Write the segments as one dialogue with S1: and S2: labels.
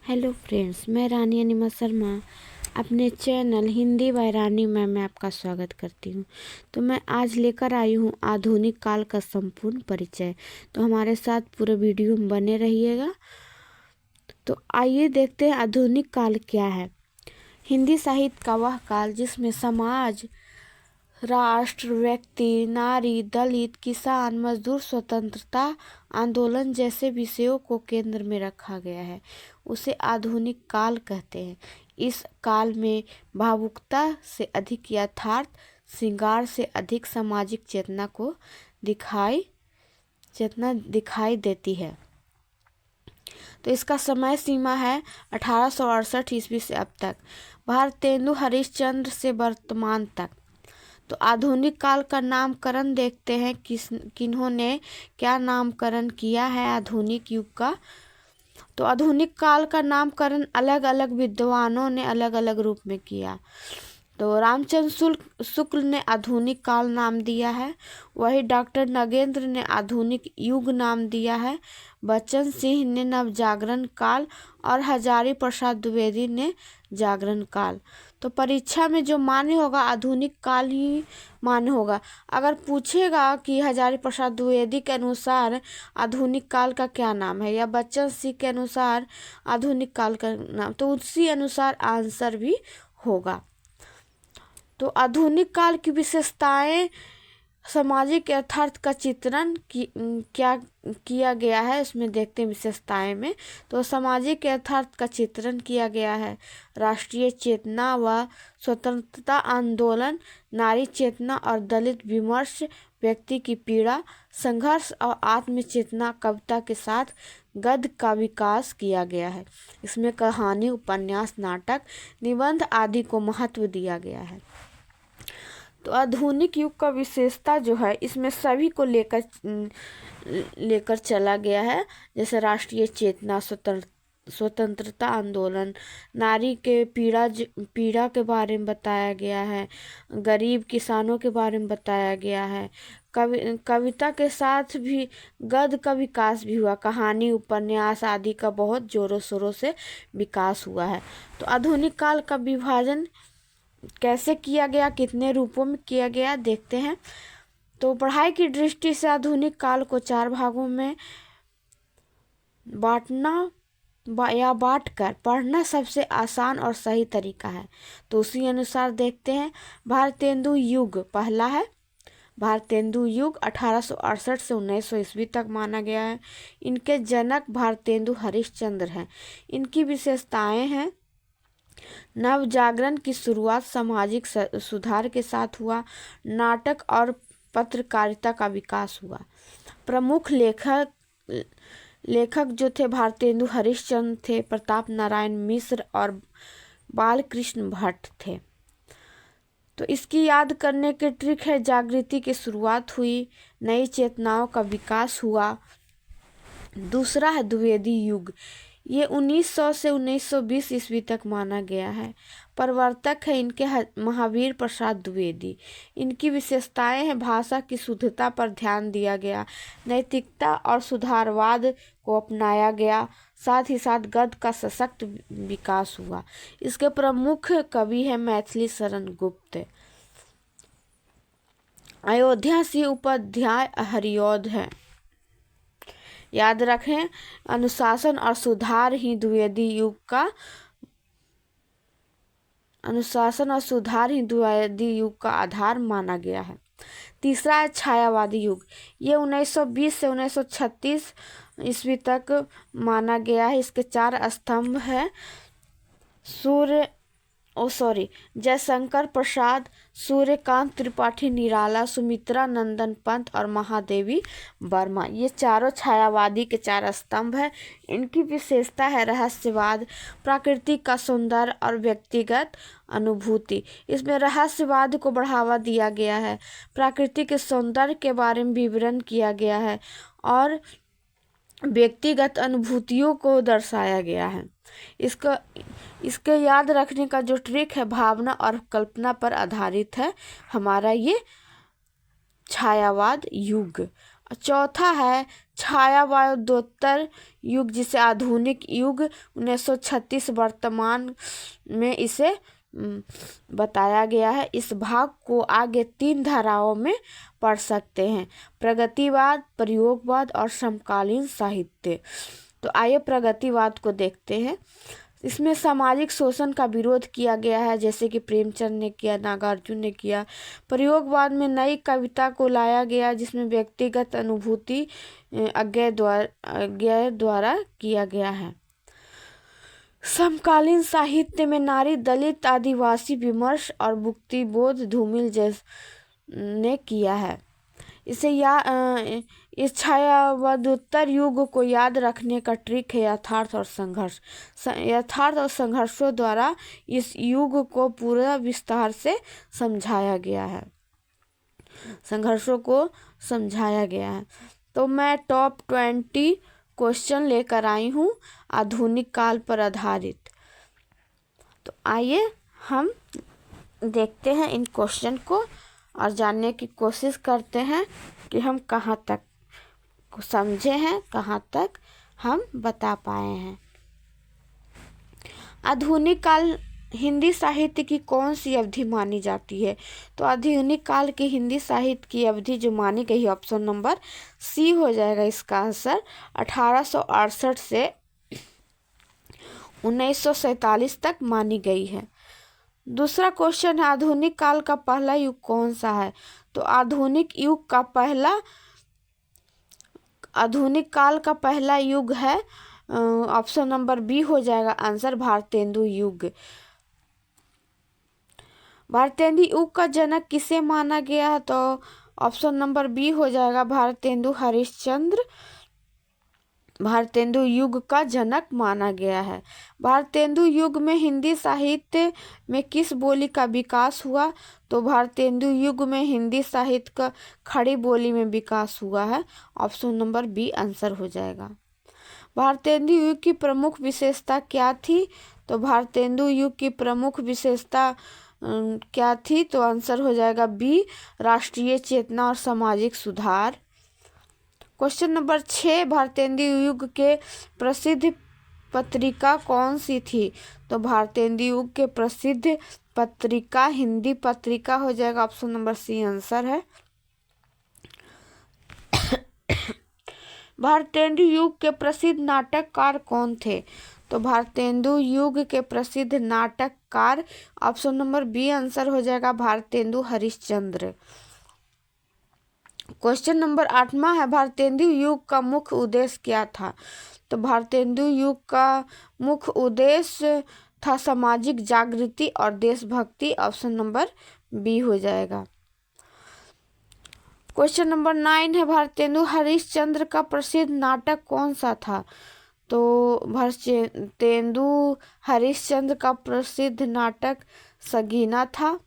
S1: Hello friends, मैं रानी अनिमा शर्मा अपने channel Hindi bye रानी में मैं आपका स्वागत करती हूँ। तो मैं आज लेकर आई हूँ आधुनिक काल का संपूर्ण परिचय। तो हमारे साथ पूरे वीडियो में बने रहिएगा। तो आइए देखते हैं आधुनिक काल क्या है। हिंदी साहित्य का वह काल जिसमें समाज, राष्ट्र, व्यक्ति, नारी, दलित, किसान, मजदूर, स्वतंत्रता आंदोलन जैसे विषयों को केंद्र में रखा गया है, उसे आधुनिक काल कहते हैं। इस काल में भावुकता से अधिक यथार्थ, श्रृंगार से अधिक सामाजिक चेतना दिखाई देती है। तो इसका समय सीमा है 1868 ईस्वी से अब तक, भारतेंदु हरिश्चंद्र से वर्तमान तक। तो आधुनिक काल का नामकरण देखते हैं किन्होंने क्या नामकरण किया है आधुनिक युग का। तो आधुनिक काल का नामकरण अलग अलग विद्वानों ने अलग अलग रूप में किया। तो रामचंद्र शुक्ल ने आधुनिक काल नाम दिया है, वही डॉक्टर नगेंद्र ने आधुनिक युग नाम दिया है, बच्चन सिंह ने नवजागरण काल और हजारी प्रसाद द्विवेदी ने जागरण काल। तो परीक्षा में जो मान्य होगा आधुनिक काल ही मान्य होगा। अगर पूछेगा कि हजारी प्रसाद द्विवेदी के अनुसार आधुनिक काल का क्या नाम है या बच्चन सिंह के अनुसार आधुनिक काल का नाम, तो उसी अनुसार आंसर भी होगा। तो आधुनिक काल की विशेषताएं, सामाजिक यथार्थ का चित्रण क्या किया गया है, उसमें देखते हैं विशेषताएं में। तो सामाजिक यथार्थ का चित्रण किया गया है, राष्ट्रीय चेतना व स्वतंत्रता आंदोलन, नारी चेतना और दलित विमर्श, व्यक्ति की पीड़ा, संघर्ष और आत्म चेतना, कविता के साथ गद्य का विकास किया गया है। इसमें कहानी, उपन्यास, नाटक, निबंध आदि को महत्व दिया गया है। तो आधुनिक युग का विशेषता जो है, इसमें सभी को लेकर चला गया है। जैसे राष्ट्रीय चेतना, स्वतंत्रता आंदोलन, नारी के पीड़ा के बारे में बताया गया है, गरीब किसानों के बारे में बताया गया है, कविता के साथ भी गद्य का विकास भी हुआ, कहानी, उपन्यास आदि का बहुत जोरों शोरों से विकास हुआ है। तो आधुनिक काल का विभाजन कैसे किया गया, कितने रूपों में किया गया, देखते हैं। तो पढ़ाई की दृष्टि से आधुनिक काल को 4 भागों में बांटकर पढ़ना सबसे आसान और सही तरीका है। तो उसी अनुसार देखते हैं। भारतेंदु युग पहला है। भारतेंदु युग 1868 से 1900 ईस्वी तक माना गया है। इनके जनक भारतेंदु हरिश्चंद्र हैं। इनकी विशेषताएं हैं, नवजागरण की शुरुआत सामाजिक सुधार के साथ हुआ, नाटक और पत्रकारिता का विकास हुआ। प्रमुख लेखक जो थे भारतेंदु हरिश्चंद्र थे, प्रताप नारायण मिश्र और बालकृष्ण भट्ट थे। तो इसकी याद करने के ट्रिक है, जागृति की शुरुआत हुई, नई चेतनाओं का विकास हुआ। दूसरा है द्विवेदी युग, ये 1900 से 1920 ईस्वी तक माना गया है। प्रवर्तक है इनके महावीर प्रसाद द्विवेदी। इनकी विशेषताएं हैं, भाषा की शुद्धता पर ध्यान दिया गया, नैतिकता और सुधारवाद को अपनाया गया, साथ ही साथ गद्य का सशक्त विकास हुआ। इसके प्रमुख कवि हैं मैथिली शरण गुप्त। अयोध्या सिंह उपाध्याय हरिऔध है। याद रखें, अनुशासन और सुधार ही द्विवेदी युग का आधार माना गया है। तीसरा है छायावादी युग, ये 1920 से 1936 ईस्वी तक माना गया है। इसके 4 स्तंभ है, जयशंकर प्रसाद, सूर्यकांत त्रिपाठी निराला, सुमित्रा नंदन पंत और महादेवी वर्मा। ये चारों छायावादी के 4 स्तंभ है। इनकी विशेषता है रहस्यवाद, प्रकृति का सौंदर्य और व्यक्तिगत अनुभूति। इसमें रहस्यवाद को बढ़ावा दिया गया है, प्रकृति के सौंदर्य के बारे में विवरण किया गया है और व्यक्तिगत अनुभूतियों को दर्शाया गया है। इसके याद रखने का जो ट्रिक है, भावना और कल्पना पर आधारित है हमारा ये छायावाद युग। चौथा है छायावादोत्तर युग जिसे आधुनिक युग 1936 वर्तमान में इसे बताया गया है। इस भाग को आगे 3 धाराओं में पढ़ सकते हैं, प्रगतिवाद, प्रयोगवाद और समकालीन साहित्य। तो आइए प्रगतिवाद को देखते हैं। इसमें सामाजिक शोषण का विरोध किया गया है, जैसे कि प्रेमचंद ने किया, नागार्जुन ने किया। प्रयोगवाद में नई कविता को लाया गया, जिसमें व्यक्तिगत अनुभूति अज्ञेय द्वारा किया गया है। समकालीन साहित्य में नारी, दलित, आदिवासी विमर्श और मुक्तिबोध धूमिल ने किया है। इस छायावादोत्तर युग को याद रखने का ट्रिक है यथार्थ और संघर्ष। यथार्थ और संघर्षों द्वारा इस युग को पूरा विस्तार से समझाया गया है, संघर्षों को समझाया गया है। तो मैं टॉप 20 क्वेश्चन लेकर आई हूँ आधुनिक काल पर आधारित। तो आइए हम देखते हैं इन क्वेश्चन को और जानने की कोशिश करते हैं कि हम कहाँ तक समझे हैं, कहाँ तक हम बता पाए हैं। आधुनिक काल हिंदी साहित्य की कौन सी अवधि मानी जाती है? तो आधुनिक काल की हिंदी साहित्य की अवधि जो मानी गई है, ऑप्शन नंबर सी हो जाएगा इसका आंसर। 1868 से 1947 तक मानी गई है। दूसरा क्वेश्चन है, आधुनिक काल का पहला युग कौन सा है? तो आधुनिक काल का पहला युग है, ऑप्शन नंबर बी हो जाएगा आंसर, भारतेंदु युग। भारतेंदु युग का जनक किसे माना गया है? तो ऑप्शन नंबर बी हो जाएगा, भारतेंदु हरिश्चंद्र भारतेंदु युग का जनक माना गया है। भारतेंदु युग में हिंदी साहित्य में किस बोली का विकास हुआ? तो भारतेंदु युग में हिंदी साहित्य का खड़ी बोली में विकास हुआ है, ऑप्शन नंबर बी आंसर हो जाएगा। भारतेंदु युग की प्रमुख विशेषता क्या थी? तो भारतेंदु युग की प्रमुख विशेषता क्या थी? तो आंसर हो जाएगा बी, राष्ट्रीय चेतना और सामाजिक सुधार। क्वेश्चन नंबर 6, भारतेंदु युग के प्रसिद्ध पत्रिका कौन सी थी? तो भारतेंदु युग के प्रसिद्ध पत्रिका हिंदी पत्रिका हो जाएगा, ऑप्शन नंबर सी आंसर है। भारतेंदु युग के प्रसिद्ध नाटककार कौन थे? तो भारतेंदु युग के प्रसिद्ध नाटककार, ऑप्शन नंबर बी आंसर हो जाएगा, भारतेंदु हरिश्चंद्र। क्वेश्चन नंबर 8वां है, भारतेंदु युग का मुख्य उद्देश्य क्या था? तो भारतेंदु युग का मुख्य उद्देश्य था सामाजिक जागृति और देशभक्ति, ऑप्शन नंबर बी हो जाएगा। क्वेश्चन नंबर 9 है, भारतेंदु हरिश्चंद्र का प्रसिद्ध नाटक कौन सा था? तो भारतेंदु हरिश्चंद्र का प्रसिद्ध नाटक सगीना था।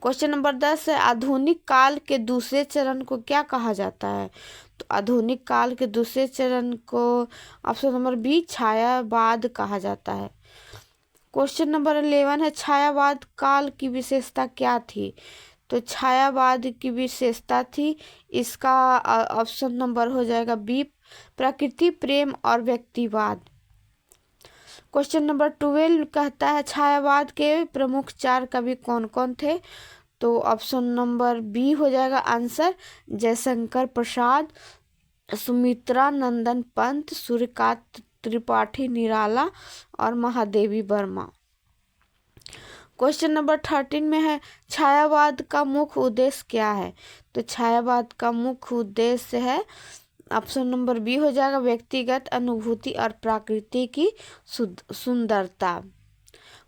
S1: क्वेश्चन नंबर 10 है, आधुनिक काल के दूसरे चरण को क्या कहा जाता है? तो आधुनिक काल के दूसरे चरण को ऑप्शन नंबर बी छायावाद कहा जाता है। क्वेश्चन नंबर 11 है, छायावाद काल की विशेषता क्या थी? तो छायावाद की विशेषता थी, इसका ऑप्शन नंबर हो जाएगा बी, प्रकृति प्रेम और व्यक्तिवाद। क्वेश्चन नंबर 12 कहता है, छायावाद के प्रमुख 4 कवि कौन कौन थे? तो ऑप्शन नंबर बी हो जाएगा आंसर, जयशंकर प्रसाद, सुमित्रा नंदन पंत, सूर्यकांत त्रिपाठी निराला और महादेवी वर्मा। क्वेश्चन नंबर 13 में है, छायावाद का मुख्य उद्देश्य क्या है? तो छायावाद का मुख्य उद्देश्य है, ऑप्शन नंबर बी हो जाएगा, व्यक्तिगत अनुभूति और प्रकृति की सुंदरता।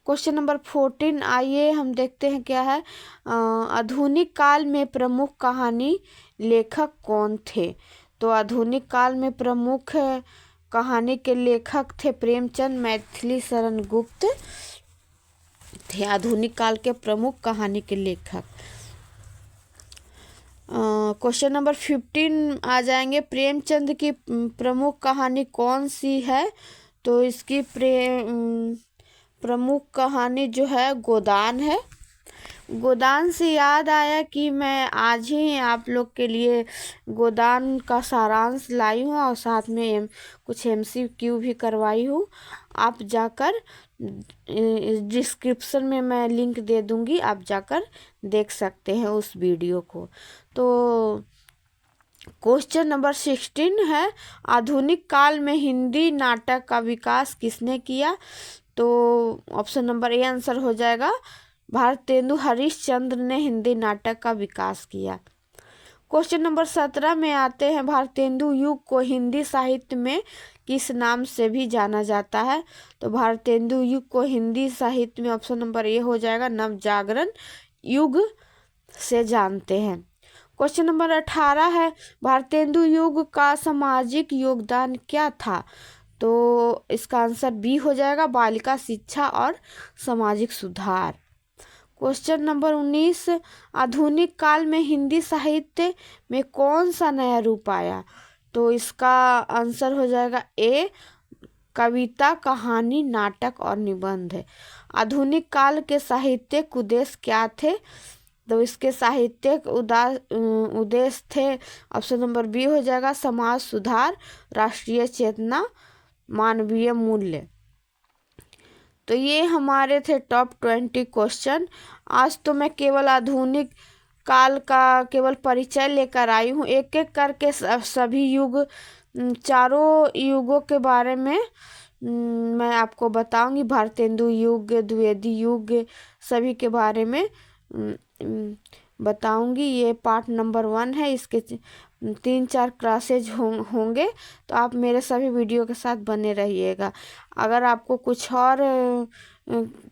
S1: क्वेश्चन नंबर 14, आइए हम देखते हैं क्या है। आधुनिक काल में प्रमुख कहानी लेखक कौन थे? तो आधुनिक काल में प्रमुख कहानी के लेखक थे प्रेमचंद, मैथिली शरण गुप्त थे आधुनिक काल के प्रमुख कहानी के लेखक। क्वेश्चन नंबर 15 आ जाएंगे, प्रेमचंद की प्रमुख कहानी कौन सी है? तो इसकी प्रमुख कहानी जो है गोदान है। गोदान से याद आया कि मैं आज ही आप लोग के लिए गोदान का सारांश लाई हूँ और साथ में कुछ MCQ भी करवाई हूँ। आप जाकर डिस्क्रिप्शन में मैं लिंक दे दूँगी, आप जाकर देख सकते हैं उस वीडियो को। तो क्वेश्चन नंबर 16 है, आधुनिक काल में हिंदी नाटक का विकास किसने किया? तो ऑप्शन नंबर ए आंसर हो जाएगा, भारतेंदु हरिश्चंद्र ने हिंदी नाटक का विकास किया। क्वेश्चन नंबर 17 में आते हैं, भारतेंदु युग को हिंदी साहित्य में किस नाम से भी जाना जाता है? तो भारतेंदु युग को हिंदी साहित्य में ऑप्शन नंबर ए हो जाएगा, नवजागरण युग से जानते हैं। क्वेश्चन नंबर 18 है, भारतेंदु युग का सामाजिक योगदान क्या था? तो इसका आंसर बी हो जाएगा, बालिका शिक्षा और सामाजिक सुधार। क्वेश्चन नंबर 19, आधुनिक काल में हिंदी साहित्य में कौन सा नया रूप आया? तो इसका आंसर हो जाएगा ए, कविता, कहानी, नाटक और निबंध है। आधुनिक काल के साहित्यिक उद्देश्य क्या थे? तो इसके साहित्यिक उद्देश्य थे, ऑप्शन नंबर बी हो जाएगा, समाज सुधार, राष्ट्रीय चेतना, मानवीय मूल्य। तो ये हमारे थे टॉप 20 क्वेश्चन। आज तो मैं केवल आधुनिक काल का केवल परिचय लेकर आई हूँ, एक एक करके सभी युग, चारों युगों के बारे में मैं आपको बताऊंगी। भारतेंदु युग, द्विवेदी युग, सभी के बारे में बताऊंगी। ये पार्ट नंबर 1 है, इसके 3-4 क्लासेज होंगे, तो आप मेरे सभी वीडियो के साथ बने रहिएगा। अगर आपको कुछ और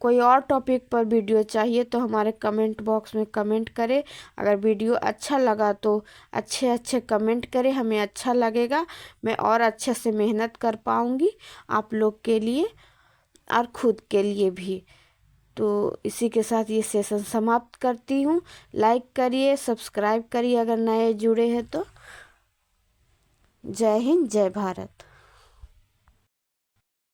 S1: कोई और टॉपिक पर वीडियो चाहिए तो हमारे कमेंट बॉक्स में कमेंट करें। अगर वीडियो अच्छा लगा तो अच्छे अच्छे कमेंट करें, हमें अच्छा लगेगा, मैं और अच्छे से मेहनत कर पाऊँगी आप लोग के लिए और खुद के लिए भी। तो इसी के साथ ये सेशन समाप्त करती हूँ। लाइक करिए, सब्सक्राइब करिए अगर नए जुड़े हैं तो। जय हिंद, जय भारत।